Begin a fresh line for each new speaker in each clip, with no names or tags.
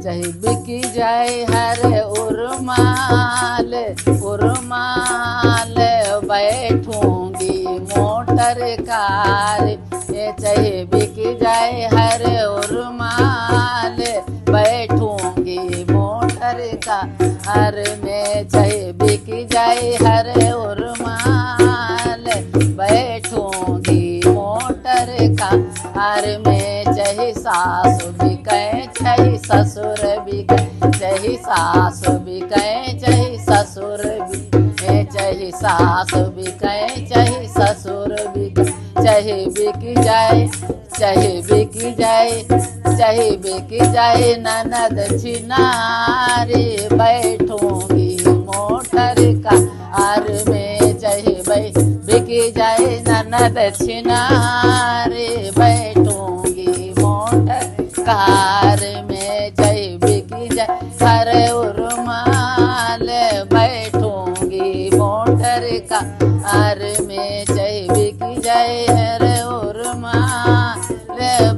चाहे बिकी जाए हर उर्माल उर्माल, बैठूंगी मोटर कार। ये चाहे बिकी जाए हर उर्माल, बैठूंगी मोटर कार में। चाहे बिकी जाए हर उर्माल, बैठूंगी मोटर कार में। चाहे सासु बिके चाहे ससुर बिके, चाहे सासु बिके चाहे ससुर बिके, चाहे सासु बिके चाहे ससुर बिके। चाहे बिकी जाए चाहे बिकी जाए चाहे बिकी जाए ननद छिनारी, बैठूंगी मोटर कार में। चाहे बिकी जाए ननद छिनारी, बैठूंगी मोटर कार में। चाहे बिकी जाए हर उर्माल, बैठूंगी मोटर कार में। चाहे बिकी जाए हर उर्माल,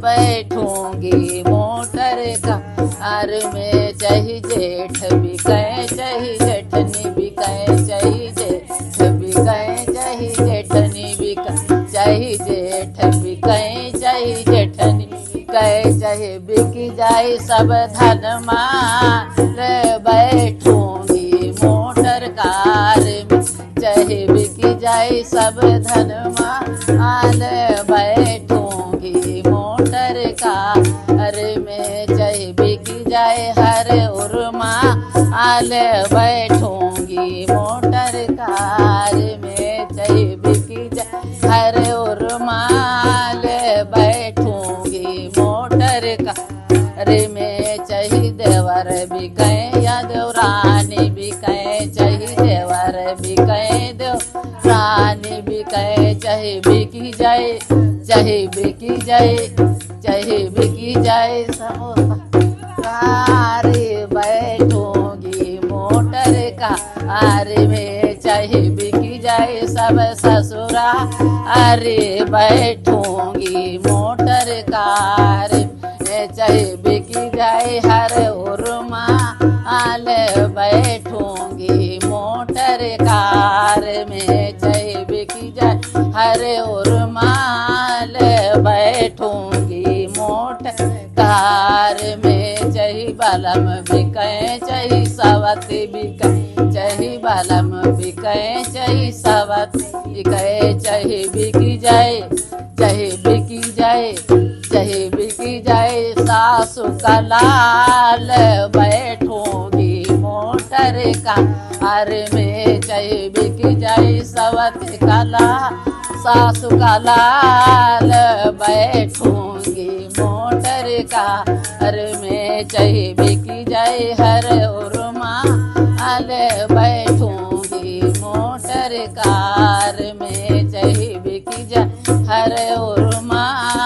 बैठूंगी मोटर कार में। चाहे जेठ बिके चाहे जेठनी बिके, चाहे जेठ बिके चाहे जेठनी बिके, चाहे जेठ बिके चाहे जेठनी बिके। चाहे बिकी जाए सब धन माल, बैठूंगी मोटर कार में। चाहे बिकी जाए सब धन माल, बैठूंगी मोटर कार में। चाहे बिकी जाए हर उर्माल, बैठूंगी मोटर कार में। चाहे बिकी जाए हर उर्माल, बैठूंगी मोटर कार में। चाहे देवर बिके या देवरानी बिके, चाहे देवर बिके देवरानी बिके। चाहे बिकी जाए चाहे बिकी जाए चाहे बिकी जाए कार, बैठूंगी मोटर कार में। चाहे बिकी जाए सब ससुरा, अरे बैठूंगी मोटर कार में। चाहे बिकी जाए हर उर्माल, बैठूंगी मोटर कार में। चाहे बिकी जाए हर उर्माल, बैठूंगी मोटर कार में। चाहे बलम बिके चाहे सवती बिके, चाहे बलम बिके चाहे सवती बिके। चाहे बिकी जाए चाहे बिकी जाए चाहे बिकी जाए सासु का लाल, बैठूंगी मोटर कार में। चाहे बिकी जाए सवती का लाल सासु का लाल, बैठूंगी मोटर कार में। चाहे बिकी जाए हर उर्माल, बैठूंगी मोटर कार में। चाहे बिकी जाए हर उर्माल,